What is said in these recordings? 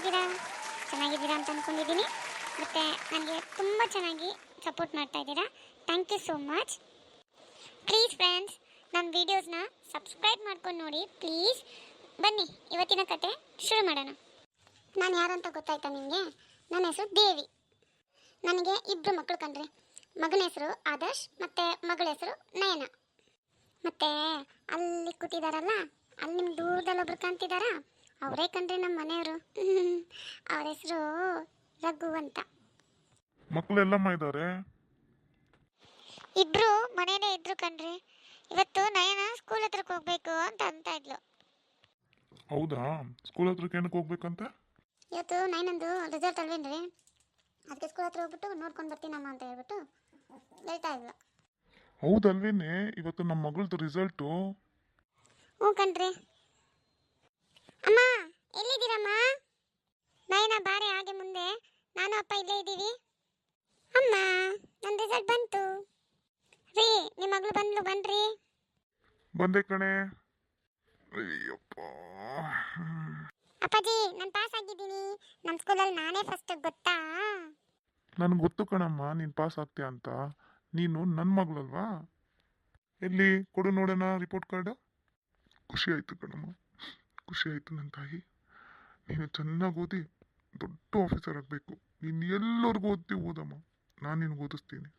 ಹೇಗಿದ್ದೀರಾ? ಚೆನ್ನಾಗಿದ್ದೀರಾ ಅಂತ ಅಂದ್ಕೊಂಡಿದ್ದೀನಿ. ಮತ್ತು ನನಗೆ ತುಂಬ ಚೆನ್ನಾಗಿ ಸಪೋರ್ಟ್ ಮಾಡ್ತಾ ಇದ್ದೀರಾ. Thank you so much. Please friends, ನನ್ನ ವೀಡಿಯೋಸ್ನ ಸಬ್ಸ್ಕ್ರೈಬ್ ಮಾಡ್ಕೊಂಡು ನೋಡಿ ಪ್ಲೀಸ್. ಬನ್ನಿ ಇವತ್ತಿನ ಕತೆ ಶುರು ಮಾಡೋಣ. ನಾನು ಯಾರಂತ ಗೊತ್ತಾಯ್ತಾ ನಿಮಗೆ? ನನ್ನ ಹೆಸರು ದೇವಿ. ನನಗೆ ಇಬ್ಬರು ಮಕ್ಕಳು ಕಣ್ರಿ. ಮಗನ ಹೆಸರು ಆದರ್ಶ್ ಮತ್ತು ಮಗಳ ಹೆಸರು ನಯನ. ಮತ್ತು ಅಲ್ಲಿ ಕೂತಿದಾರಲ್ಲ, ಅಲ್ಲಿ ನಿಮ್ಮ ದೂರದಲ್ಲಿ ಒಬ್ರು ಕಾಣ್ತಿದಾರ, ಅವರೇ ಕಣ್ರಿ ನಮ್ಮ ಮನೆಯವರು. ಅವ್ರ ಹೆಸರು ರಘು ಅಂತ. ಮಕ್ಕಳೆಲ್ಲಮ್ಮ ಇದ್ದಾರೆ? ಇಬ್ರು ಮನೇಲೇ ಇದ್ರು ಕಣ್ರಿ. ಇವತ್ತು ನಯನ ಸ್ಕೂಲ್ ಹತ್ರಕ್ಕೆ ಹೋಗ್ಬೇಕು ಅಂತ ಇದ್ಲು. ಹೌದಾ? ಸ್ಕೂಲ್ ಹತ್ರಕ್ಕೆ ಏನಕ್ಕೆ ಹೋಗ್ಬೇಕಂತೆ? ಇವತ್ತು ನಯನಂದು ರಿಸಲ್ಟ್ ಅಲ್ವೇನ್ರಿ, ಅದಕ್ಕೆ ಸ್ಕೂಲ್ ಹತ್ರ ಹೋಗ್ಬಿಟ್ಟು ನೋಡ್ಕೊಂಡು ಬರ್ತೀನಮ್ಮ ಅಂತ ಹೇಳ್ಬಿಟ್ಟು ಹೇಳ್ತಾ ಇದ್ಲು. ಹೌದಲ್ವೇನೆ, ಇವತ್ತು ನಮ್ಮ ಮಗಳದ್ದು ರಿಸಲ್ಟು. ಹ್ಞೂ ಕಣ್ರಿ. ಅಮ್ಮ ಎಲ್ಲಿದ್ದೀರಮ್ಮ? ನಯನ ಬಾರೆ ಹಾಗೆ ಮುಂದೆ, ನಾನು ಅಪ್ಪ ಇಲ್ಲೇ ಇದ್ದೀವಿ. ಅಮ್ಮ ನನ್ನ ರಿಸಲ್ಟ್ ಬಂತು ರೀ, ನಿಮ್ಮ ಮಗಳು ಬಂದ್ಲು, ಬನ್ರಿ. ಬಂದೆ ಕಣೆ. ಅಯ್ಯಪ್ಪ, ಅಪ್ಪಾಜಿ ನಾನು ಪಾಸ್ ಆಗಿದ್ದೀನಿ. ನಮ್ಮ ಸ್ಕೂಲಲ್ಲಿ ನಾನೇ ಫಸ್ಟ್, ಗೊತ್ತಾ? ನನಗೆ ಗೊತ್ತು ಕಣಮ್ಮ ನೀನು ಪಾಸ್ ಆಗ್ತೀಯ ಅಂತ. ನೀನು ನನ್ನ ಮಗಳಲ್ವಾ? ಎಲ್ಲಿ ಕೊಡು ನೋಡೋಣ ರಿಪೋರ್ಟ್ ಕಾರ್ಡು. ಖುಷಿ ಆಯಿತು ಕಣಮ್ಮ, ಖುಷಿ ಆಯಿತು ನನ್ನ ತಾಯಿ. ನೀನು ಚೆನ್ನಾಗಿ ಓದಿ ದೊಡ್ಡ ಆಫೀಸರ್ ಆಗಬೇಕು. ನೀನು ಎಲ್ಲರಿಗೂ ಓದಮ್ಮ, ನಾನು ನಿನಗೆ ಓದಿಸ್ತೀನಿ.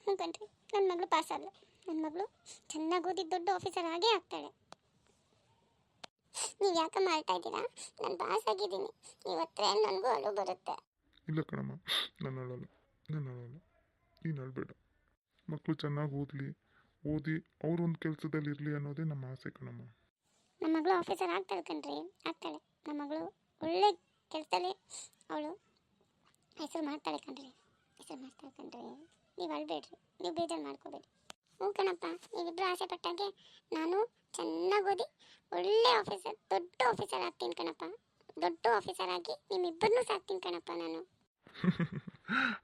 ಹ್ಞೂ ಕಣ್ರಿ, ನನ್ನ ಮಗಳು ಪಾಸ್ ಆದ್ಲು. ನನ್ನ ಮಗಳು ಚೆನ್ನಾಗಿ ಓದಿ ದೊಡ್ಡ ಆಫೀಸರ್ ಆಗೇ ಆಗ್ತಾಳೆ. ನೀವು ಯಾಕೆ ಮಾಡ್ತಾ ಇದ್ದೀರಾ? ನಾನು ಪಾಸ್ ಆಗಿದ್ದೀನಿ. ಇವತ್ತೇ ನನಗೂ ಅಳು ಬರುತ್ತೆ. ಇಲ್ಲ ಕಣಮ್ಮ, ನಾನು ಅಳಲ್ಲ, ನೀನು ಅಳಬೇಡ. ಮಕ್ಕಳು ಚೆನ್ನಾಗಿ ಓದಿ ಅವರೊಂದು ಕೆಲಸದಲ್ಲಿ ಇರಲಿ ಅನ್ನೋದೇ ನಮ್ಮ ಆಸೆ ಕಣಮ್ಮ. ನಮ್ಮ ಮಗಳು ಆಫೀಸರ್ ಆಗ್ತಾಳೆ ಕಣ್ರಿ, ಆಗ್ತಾಳೆ. ನಮ್ಮ ಮಗಳು ಒಳ್ಳೆ ಕೆಲಸದಲ್ಲಿ ಅವಳು ಹೆಸರು ಮಾಡ್ತಾಳೆ ಕಣ್ರಿ, ಹೆಸರು ಮಾಡ್ತಾಳೆ ಕಣ್ರಿ. ನೀವು ಅಳಬೇಡ್ರಿ, ನೀವು ಬೇಜಾರು ಮಾಡ್ಕೋಬೇಡಿ. ಹ್ಞೂ ಕಣಪ್ಪ, ನೀವಿಬ್ಬರು ಆಸೆ ಪಟ್ಟಾಗೆ ನಾನು ಚೆನ್ನಾಗಿ ಓದಿ ಒಳ್ಳೆ ಆಫೀಸರ್, ದೊಡ್ಡ ಆಫೀಸರ್ ಆಗ್ತೀನಿ ಕಣಪ್ಪ. ದೊಡ್ಡ ಆಫೀಸರ್ ಆಗಿ ನಿಮ್ಮಿಬ್ಬರನ್ನೂ ಸಾಕ್ತೀನಿ ಕಣಪ್ಪ ನಾನು.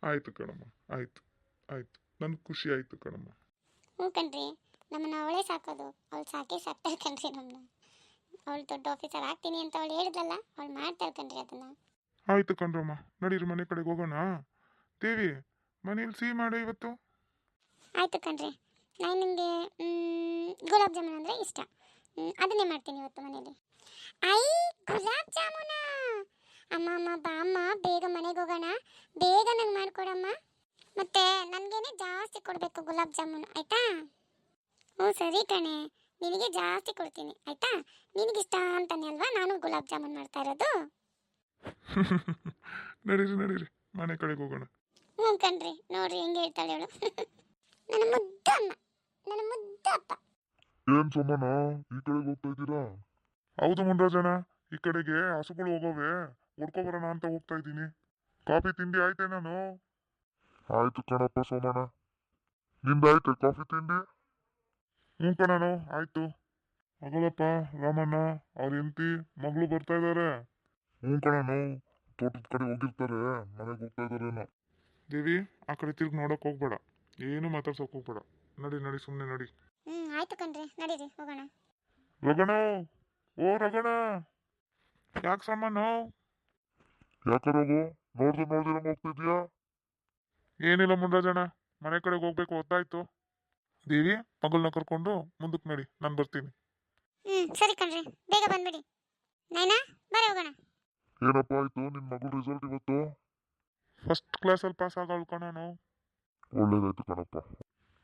ಆಯಿತು ಕಣಮ್ಮ, ಆಯಿತು, ನನಗೆ ಖುಷಿ ಆಯಿತು ಕಣಮ್ಮ. ಹ್ಞೂ ಕಣ್ರಿ, ನಮ್ಮನ್ನು ಅವಳೇ ಸಾಕೋದು, ಅವಳು ಸಾಕ್ತಾಳೆ ಕಣ್ರಿ ನಮ್ಮನ್ನ. ಅವಳು ದೊಡ್ಡ ಆಫೀಸರ್ ಆಗ್ತೀನಿ ಅಂತ ಅವಳು ಹೇಳಿದ್ಲಲ್ಲ, ಅವಳು ಮಾಡ್ತಾಳೆ ಕಣ್ರಿ ಅದನ್ನು. ಆಯಿತು ಕಣ್ರಮ್ಮ, ನಡೀರಿ ಮನೆ ಕಡೆಗೆ ಹೋಗೋಣ. ದೇವಿ, ಮನೇಲಿ ಸಿಹಿ ಮಾಡು ಇವತ್ತು. ಆಯಿತು ಕಣ್ರಿ. ನಾನು ನಿಮಗೆ ಗುಲಾಬ್ ಜಾಮೂನ್ ಅಂದರೆ ಇಷ್ಟ, ಅದನ್ನೇ ಮಾಡ್ತೀನಿ ಇವತ್ತು ಮನೇಲಿ. ಐ ಗುಲಾಬ್ ಜಾಮೂನ! ಅಮ್ಮ ಬಾ ಅಮ್ಮ, ಬೇಗ ಮನೆಗೆ ಹೋಗೋಣ, ಬೇಗ ನಂಗೆ ಮಾಡಿಕೊಡಮ್ಮ. ಮತ್ತೆ ನನಗೇನೆ ಜಾಸ್ತಿ ಕೊಡಬೇಕು ಗುಲಾಬ್ ಜಾಮೂನು, ಆಯಿತಾ? ಹ್ಞೂ ಸರಿ ಕಣೆ, ನಿನಗೆ ಜಾಸ್ತಿ ಕೊಡ್ತೀನಿ ಆಯಿತಾ? ನಿನಗಿಷ್ಟ ಅಂತಾನೆ ಅಲ್ವಾ ನಾನು ಗುಲಾಬ್ ಜಾಮೂನ್ ಮಾಡ್ತಾ ಇರೋದು. ನಡೀರಿ ಮನೆ ಕಡೆಗೆ ಹೋಗೋಣ. ಹ್ಞೂ ಕಣ್ರಿ, ನೋಡ್ರಿ ಹೆಂಗೆ ಹೇಳ್ತಾಳೆ ಅವಳು. ನನ್ನ ಮುದ್ದ ಅಮ್ಮ, ನನ್ನ ಮುದ್ದ ಅಪ್ಪ. ಏನ್ ಸೋಮಣ್ಣ, ಈ ಕಡೆಗೆ ಹೋಗ್ತಾ ಇದ್ದೀರಾ? ಹೌದು ಮುನ್ರಾಜಣ್ಣ, ಈ ಕಡೆಗೆ ಹಸುಗಳು ಹೋಗೋವೆ, ಹೊಡ್ಕೊಬರೋಣ ಅಂತ ಹೋಗ್ತಾ ಇದ್ದೀನಿ. ಕಾಫಿ ತಿಂಡಿ ಆಯ್ತೆ ನಾನು? ಆಯ್ತು ಕಣಪ್ಪ ಸೋಮಣ್ಣ, ನಿಂದಾಯ್ತೆ ಕಾಫಿ ತಿಂಡಿ? ಹ್ಞೂ ಕಣನು ಆಯ್ತು. ಮಗಳಪ್ಪ ರಾಮಣ್ಣ ಅವ್ರ ಹೆಂಡತಿ ಮಗಳು ಬರ್ತಾ ಇದ್ದಾರೆ. ಹ್ಞೂ ಕಣನು, ತೋಟದ ಕಡೆ ಹೋಗಿರ್ತಾರೆ, ಮನೆಗೆ ಹೋಗ್ತಾ ಇದಾರೇನೋ. ದೇವಿ, ಆ ಕಡೆ ತಿರ್ಗಿ ನೋಡಕ್ ಹೋಗ್ಬೇಡ, ಏನು ಮಾತಾಡ್ಸಕ್ ಹೋಗ್ಬೇಡ. ನಡಿ ಸುಮ್ಮನೆ ನಡಿ. ಆಯ್ತು ಕಣ್ರಿ, ನಡೀರಿ ಹೋಗೋಣ. ರಗಣ, ಓ ರಗಣ, ಯಾಕೆ ಸಾಮಾನು? ಯಾಕೆ ರಘು, ನೋಡ್ದಿರಂಗ್ ಹೋಗ್ತಿದ್ಯಾ? ಏನಿಲ್ಲ ಮುನ್ರಾಜಣ್ಣ, ಮನೆ ಕಡೆಗೆ ಹೋಗ್ಬೇಕು, ಹೊತ್ತಾಯ್ತು. ದೇವಿ, ಮಗಳನ್ನ ಕರ್ಕೊಂಡು ಮುಂದಕ್ಕೆ ನಡಿ, ನಾನು ಬರ್ತೀನಿ. ಸರಿ ಕಣ್ರಿ, ಬೇಗ ಬಂದ್ಬಿಡಿ. ನೈನಾ ಬರೀ ಹೋಗೋಣ. ಏನಪ್ಪ ಆಯ್ತು ನಿನ್ನ ಮಗಳ ರಿಸಲ್ಟ್ ಇವತ್ತು? ಫಸ್ಟ್ ಕ್ಲಾಸಲ್ಲಿ ಪಾಸ್ ಆಗವಳು ಕಣನು. ಒಳ್ಳೇದಾಯ್ತು ಕಣಪ್ಪ.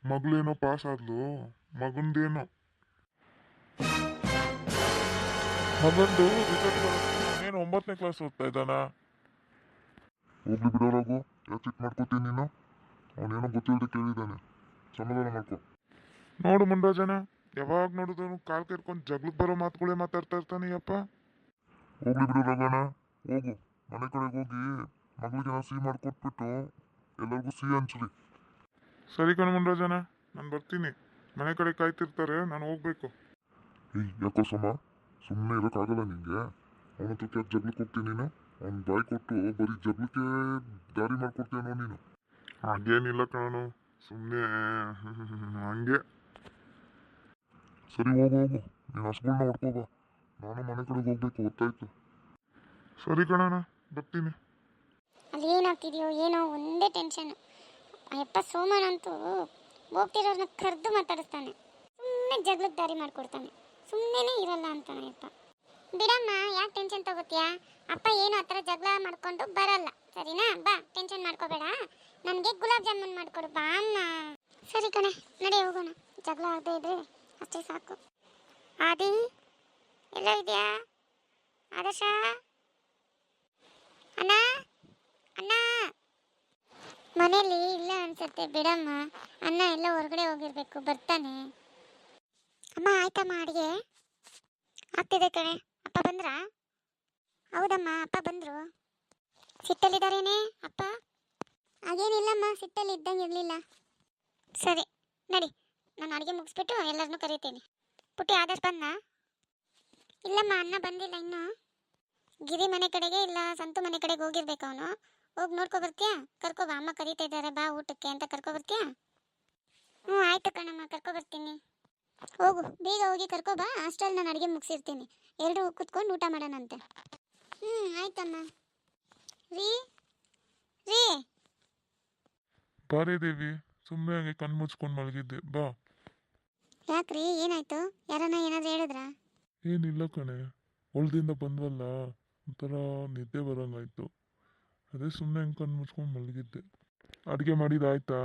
ಮಗಳೇನೋ ಪಾಸ್ ಆದ್ಲು, ಮಗಂದೇನೋ ಮಗಂದು ರಿಸಲ್ಟ್ ಏನು 9ನೇ ಕ್ಲಾಸ್ ಓದ್ತಾ ಇದ್ದಾನ. ಹೋಗ್ಲಿ ಬಿಡೋರಾಗು, ಯಾಕೆ ಚಿಕ್ ಮಾಡ್ಕೋತೀನಿ ನೀನು? ಅವನೇನೋ ಗೊತ್ತಿಲ್ಲದೆ ಕೇಳಿದ್ದಾನೆ, ಸಮಾಧಾನ ಮಾಡ್ಕೊ. ನೋಡು ಮುನ್ರಾಜನ, ಯಾವಾಗ ನೋಡಿದ್ರು ಕಾಲ್ ಕೇರ್ಕೊಂಡು ಜಗ್ಲಕ್ಕೆ ಬರೋ ಮಾತುಗಳೇ ಮಾತಾಡ್ತಾ ಇರ್ತಾನೆ ಅಪ್ಪ. ಹೋಗ್ಲಿ ಬಿಡು ರಗಣ, ಹೋಗು ಮನೆ ಕಡೆಗೆ ಹೋಗಿ ಮಗಳಿಗೆ ನಾವು ಸಿಹಿ ಮಾಡಿಕೊಟ್ಬಿಟ್ಟು ಎಲ್ಲರಿಗೂ ಸಿಹಿ ಹಂಚ್ರಿ. ಸರಿ ಕಣ ಮುನ್ರಾಜನ, ನಾನು ಬರ್ತೀನಿ. ಮನೆ ಕಡೆ ಕಾಯ್ತಿರ್ತಾರೆ, ನಾನು ಹೋಗ್ಬೇಕು. ಯಾಕೋ ಸಮ, ಸುಮ್ಮನೆ ಇರೋಕ್ಕಾಗಲ್ಲ ನಿಂಗೆ? ಅವನ ಹತ್ರಕ್ಕೆ ಯಾಕೆ ಜಗ್ಲಕ್ಕೆ ಹೋಗ್ತೀನಿ ನೀನು? ಅವ್ನು ಬಾಯಿ ಕೊಟ್ಟು ಬರೀ ಜಗ್ಲಕ್ಕೆ ದಾರಿ ಮಾಡ್ಕೊಡ್ತೀನೋ ನೀನು? ಹಾಗೇನಿಲ್ಲ ಕಣನು, ಸುಮ್ಮನೆ ಹಂಗೆ. ಸರಿ ಹೋಗು, ನೀನು ಹಸುಗಳ್ನ ಹೊಡ್ಕೋಬ, ನಾನು ಮನೆ ಕಡೆಗೆ ಹೋಗ್ಬೇಕು, ಗೊತ್ತಾಯ್ತು. ಸರಿ ಕಣಣ್ಣ, ಬರ್ತೀನಿ. ಅಲ್ಲಿ ಏನಾಗ್ತಿದೆಯೋ ಏನೋ ಒಂದೇ ಟೆನ್ಷನ್. ಅಯ್ಯಪ್ಪ ಸೋಮನಂತೂ ಹೋಗ್ತಿರೋರ್ನ ಕರೆದು ಮಾತಾಡಿಸ್ತಾನೆ, ಸುಮ್ಮನೆ ಜಗಳಕ್ಕೆ ದಾರಿ ಮಾಡಿಕೊಡ್ತಾನೆ, ಸುಮ್ಮನೆ ಇರಲ್ಲ ಅಂತಾನೆ. ಅಯ್ಯಪ್ಪ ಬಿಡಮ್ಮ, ಯಾಕೆ ಟೆನ್ಷನ್ ತಗೋತೀಯಾ? ಅಪ್ಪ ಏನು ಆ ಥರ ಜಗಳ ಮಾಡ್ಕೊಂಡು ಬರಲ್ಲ, ಸರಿನಾ? ಬಾ, ಟೆನ್ಷನ್ ಮಾಡ್ಕೋಬೇಡ. ನನಗೆ ಗುಲಾಬ್ ಜಾಮೂನ್ ಮಾಡಿಕೊಡು ಬಾ ಅಮ್ಮ. ಸರಿ ಕಣೆ, ನಡಿ ಹೋಗೋಣ. ಜಗಳ ಆಗದೆ ಇದ್ರೆ ಅಷ್ಟೇ ಸಾಕು. ಆದಿ ಎಲ್ಲ ಇದೆಯಾ? ಆದರ್ಶ ಅಣ್ಣ, ಅಣ್ಣ ಮನೇಲಿ ಇಲ್ಲ ಅನ್ಸುತ್ತೆ, ಬಿಡಮ್ಮ. ಅಣ್ಣ ಎಲ್ಲ ಹೊರಗಡೆ ಹೋಗಿರ್ಬೇಕು, ಬರ್ತಾನೆ. ಅಮ್ಮ ಆಯ್ತಮ್ಮ, ಅಡಿಗೆ ಆಗ್ತಿದೆ ಕಣೆ. ಅಪ್ಪ ಬಂದ್ರಾ? ಹೌದಮ್ಮ, ಅಪ್ಪ ಬಂದರು. ಸಿಟ್ಟಲ್ಲಿದ್ದಾರೇನೆ ಅಪ್ಪ? ಹಾಗೇನಿಲ್ಲಮ್ಮ, ಸಿಟ್ಟಲ್ಲಿ ಇದ್ದಂಗೆ ಇರಲಿಲ್ಲ. ಸರಿ ನಡಿ, ನಾನು ಅಡುಗೆ ಮುಗಿಸ್ಬಿಟ್ಟು ಎಲ್ಲರನ್ನೂ ಕರಿತೀನಿ. ಪುಟ್ಟಿ ಆದರ್ಶ ಬಂದ? ಇಲ್ಲಮ್ಮ, ಅಣ್ಣ ಬಂದಿಲ್ಲ ಇನ್ನೂ. ಗಿರಿ ಮನೆ ಕಡೆಗೆ ಇಲ್ಲ ಸಂತು ಮನೆ ಕಡೆಗೆ ಹೋಗಿರ್ಬೇಕು ಅವನು. ಹೋಗಿ ನೋಡ್ಕೊ ಬರ್ತೀಯಾ? ಕರ್ಕೊ ಬಾ, ಅಮ್ಮ ಕರೀತಾ ಇದ್ದಾರೆ, ಬಾ ಊಟಕ್ಕೆ ಅಂತ ಕರ್ಕೊ ಬರ್ತೀಯಾ? ಹ್ಞೂ ಆಯ್ತು ಕಣಮ್ಮ, ಕರ್ಕೊ ಬರ್ತೀನಿ. ಹೋಗು, ಬೇಗ ಹೋಗಿ ಕರ್ಕೊ ಬಾ. ಅಷ್ಟರಲ್ಲಿ ನಾನು ಅಡುಗೆ ಮುಗಿಸಿರ್ತೀನಿ, ಎಲ್ಲರೂ ಕೂತ್ಕೊಂಡು ಊಟ ಮಾಡೋಣಂತೆ. ಆಯ್ತಮ್ಮ. ರೀ ರೀ ಬಾರೇ ದೇವಿ, ಸುಮ್ಮನೆ ಹಾಗೆ ಕಣ್ಣು ಮುಚ್ಕೊಂಡು ಮಲಗಿದ್ದೆ, ಬಾ. ಯಾಕ್ರಿ, ಏನಾಯ್ತು? ಯಾರನ್ನ ಏನಾದ್ರು ಹೇಳಿದ್ರಾ? ಏನಿಲ್ಲ ಕಣೆ, ಹೊಲದಿಂದ ಬಂದ್ವಲ್ಲ, ಒಂಥರ ನಿದ್ದೆ ಬರೋಂಗಾಯ್ತು. ಅದೇ ಸುಮ್ಮನೆ ಹಂಗೆ ಕಣ್ಣು ಮುಚ್ಕೊಂಡು ಮಲಗಿದ್ದೆ. ಅಡುಗೆ ಮಾಡಿದ್ದಾಯ್ತಾ?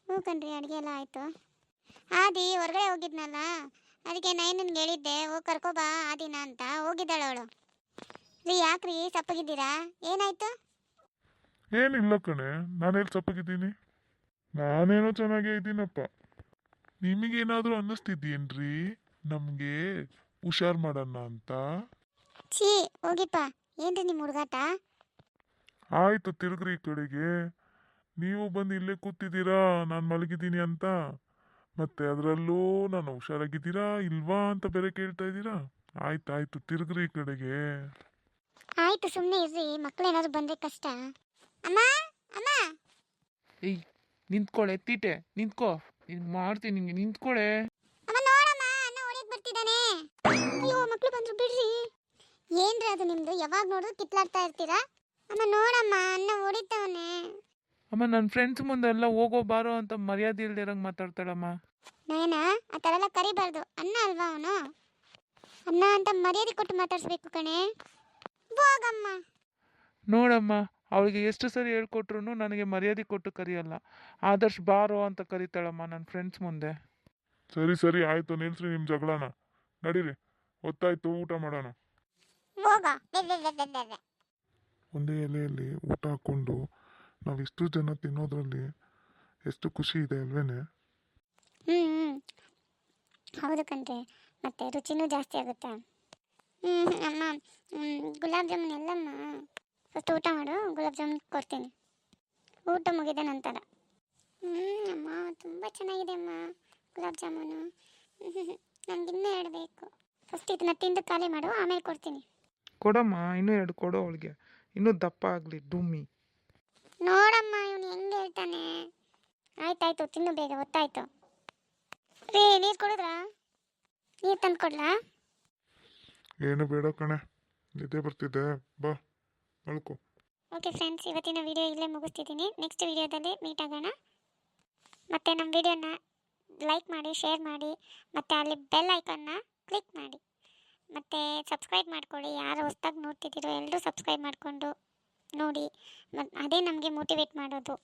ಹ್ಞೂ ಕಣ್ರಿ, ಅಡುಗೆ ಎಲ್ಲ ಆಯಿತು. ಆದಿ ಹೊರಗಡೆ ಹೋಗಿದ್ನಲ್ಲ, ಅದಕ್ಕೆ ನೈನನ್ಗೆ ಹೇಳಿದ್ದೆ ಹೋಗಿ ಕರ್ಕೊಬಾ ಆದಿನ ಅಂತ. ಹೋಗಿದ್ದಾಳೆ ಅವಳು. ರೀ ಯಾಕ್ರಿ ಸಪ್ಪಗಿದ್ದೀರಾ? ಏನಾಯ್ತು? ಏನಿಲ್ಲ ಕಣೆ, ನಾನೆಲ್ಲಿ ಸಪ್ಪಗಿದ್ದೀನಿ? ನಾನೇನೋ ಚೆನ್ನಾಗೇ ಇದ್ದೀನಪ್ಪ. ನಿಮಗೇನಾದರೂ ಅನ್ನಿಸ್ತಿದ್ದೀನ್ರಿ ನಮಗೆ ಹುಷಾರು ಮಾಡೋಣ ಅಂತ? ಛೀ ಹೋಗಿಪ್ಪ, ಏನ್ರಿ ನಿಮ್ಮ ಹುಡುಗಾಟ? ಆಯ್ತು, ತಿರುಗ್ರಿ ಈ ಕಡೆಗೆ. ನೀವು ಬಂದು ಇಲ್ಲೇ ಕೂತಿದ್ದೀರಾ ನಾನು ಮಲಗಿದ್ದೀನಿ ಅಂತ. ಮತ್ತೆ ಅದರಲ್ಲೂ ನಾನು ಹುಷಾರಾಗಿದ್ದೀರಾ ಇಲ್ವಾ ಅಂತ ಬೇರೆ ಕೇಳ್ತಾ ಇದ್ದೀರಾ. ಆಯ್ತಾಯ್ತು, ತಿರುಗ್ರಿ ಈ ಕಡೆಗೆ. ಆಯ್ತು, ಸುಮ್ಮನೆ ಇರ್ರಿ, ಮಕ್ಕಳೇನಾದ್ರು ಬಂದರೆ ಕಷ್ಟ. ಅಮ್ಮ, ಅಮ್ಮ. ಏಯ್ ನಿಂತ್ಕೊಳ್ಳೆ, ತೀಟೆ ನಿಂತ್ಕೋ, ನಿಂಗೆ ಮಾಡ್ತೀನಿ, ನಿಂಗೆ ನಿಂತ್ಕೊಳ್ಳೆ. ಅಮ್ಮ ನೋಡಮ್ಮ, ಅಣ್ಣ ಹೊಡಿಯಕ್ ಬರ್ತಿದ್ದಾನೆ. ಅಯ್ಯೋ, ಮಕ್ಕಳು ಬಂದ್ರು ಬಿಡ್ರಿ. ಏನ್ರಿ ಅದು ನಿಮ್ದು? ಯಾವಾಗ ನೋಡಿದ್ರು ಕಿತ್ಲಾಡ್ತಾ ಇರ್ತೀರಾ? ಅಮ್ಮ ನೋಡಮ್ಮ, ಅಣ್ಣ ಹೊಡಿತಾವನೆ. ಅಮ್ಮ ನನ್ನ ಫ್ರೆಂಡ್ಸ್ ಮುಂದೆಲ್ಲ ಹೋಗೋ ಬಾರೋ ಅಂತ ಮರ್ಯಾದೆ ಇಲ್ದಿರಂಗೆ ಮಾತಾಡ್ತಾಳಮ್ಮ. ನಯನ, ಆ ಥರ ಎಲ್ಲ ಕರಿಬಾರ್ದು, ಅಣ್ಣ ಅಲ್ವಾ ಅವನು? ಅಣ್ಣ ಅಂತ ಮರ್ಯಾದೆ ಕೊಟ್ಟು ಮಾತಾಡ್ಸ್ಬೇಕು ಕಣೆ. ಹೋಗಮ್ಮ. ನೋಡಮ್ಮ, ಅವಳಿಗೆ ಎಷ್ಟು ಸರಿ ಹೇಳ್ಕೊಟ್ರು ನನಗೆ ಮರ್ಯಾದೆ ಕೊಟ್ಟು ಕರಿಯಲ್ಲ. ಆದರ್ಶ್ ಬಾರೋ ಅಂತ ಕರಿತಾಳಮ್ಮ ನನ್ನ ಫ್ರೆಂಡ್ಸ್ ಮುಂದೆ. ಸರಿ ಸರಿ ಆಯ್ತು, ನಿಲ್ಸ್ರಿ ನಿಮ್ಮ ಜಗಳನ. ನಡೀರಿ, ಹೊತ್ತಾಯ್ತು, ಊಟ ಮಾಡೋಣ. ಹೋಗ. ಒಂದೇ ಎಲೆಯಲ್ಲಿ ಊಟ ಹಾಕ್ಕೊಂಡು ನಾವಿಷ್ಟು ಜನ ತಿನ್ನೋದ್ರಲ್ಲಿ ಎಷ್ಟು ಖುಷಿ ಇದೆ ಅಲ್ವೇನೆ? ಹೌದು ಕಣ್ರಿ, ಮತ್ತೆ ರುಚಿನೂ ಜಾಸ್ತಿ ಆಗುತ್ತೆ. ಅಮ್ಮ, ಗುಲಾಬ್ ಜಾಮೂನ್ ಎಲ್ಲಮ್ಮ? ಫಸ್ಟ್ ಊಟ ಮಾಡು, ಗುಲಾಬ್ ಜಾಮೂನ್ ಕೊಡ್ತೀನಿ ಊಟ ಮುಗಿದ ನಂತರ. ಅಮ್ಮ ತುಂಬ ಚೆನ್ನಾಗಿದೆ ಅಮ್ಮ ಗುಲಾಬ್ ಜಾಮೂನು. ನನಗಿನ್ನೂ ಹೇಳಬೇಕು. ಫಸ್ಟ್ ಇದನ್ನ ತಿಂದು ಖಾಲಿ ಮಾಡು, ಆಮೇಲೆ ಕೊಡ್ತೀನಿ. ಕೊಡಮ್ಮ, ಇನ್ನೂ 2 ಕೊಡೋ ಅವಳಿಗೆ, ಇನ್ನೂ ದಪ್ಪ ಆಗಲಿ ಡುಮ್ಮಿ. ನೋಡಮ್ಮ, ಇವನು ಹೆಂಗೆ ಹೇಳ್ತಾನೆ. ಆಯ್ತಾಯ್ತು, ತಿನ್ನು ಬೇಗ, ಹೊತ್ತಾಯ್ತು. ರೀ ನೀರು ಕುಡಿದ್ರಾ? ನೀರು ತಂದು ಕೊಡ್ಲಾ? ಏನು ಬೇಡ ಕಣೆ, ನಿದ್ದೆ ಬರ್ತಿದ್ದೆ, ಬಾ ಮಲ್ಕೋ. ಓಕೆ ಫ್ರೆಂಡ್ಸ್, ಇವತ್ತಿನ ವಿಡಿಯೋ ಇಲ್ಲೇ ಮುಗಿಸ್ತಿದ್ದೀನಿ. ನೆಕ್ಸ್ಟ್ ವಿಡಿಯೋದಲ್ಲಿ ಮೀಟ್ ಆಗೋಣ. ಮತ್ತು ನಮ್ಮ ವಿಡಿಯೋನ ಲೈಕ್ ಮಾಡಿ, ಶೇರ್ ಮಾಡಿ, ಮತ್ತು ಅಲ್ಲಿ ಬೆಲ್ ಐಕನ್ನ ಕ್ಲಿಕ್ ಮಾಡಿ, ಮತ್ತು ಸಬ್ಸ್ಕ್ರೈಬ್ ಮಾಡ್ಕೊಳ್ಳಿ. ಯಾರು ಹೊಸ್ದಾಗಿ ನೋಡ್ತಿದ್ದೀರೋ ಎಲ್ಲರೂ ಸಬ್ಸ್ಕ್ರೈಬ್ ಮಾಡಿಕೊಂಡು ನೋಡಿ, ಅದೇ ನಮಗೆ ಮೋಟಿವೇಟ್ ಮಾಡೋದು.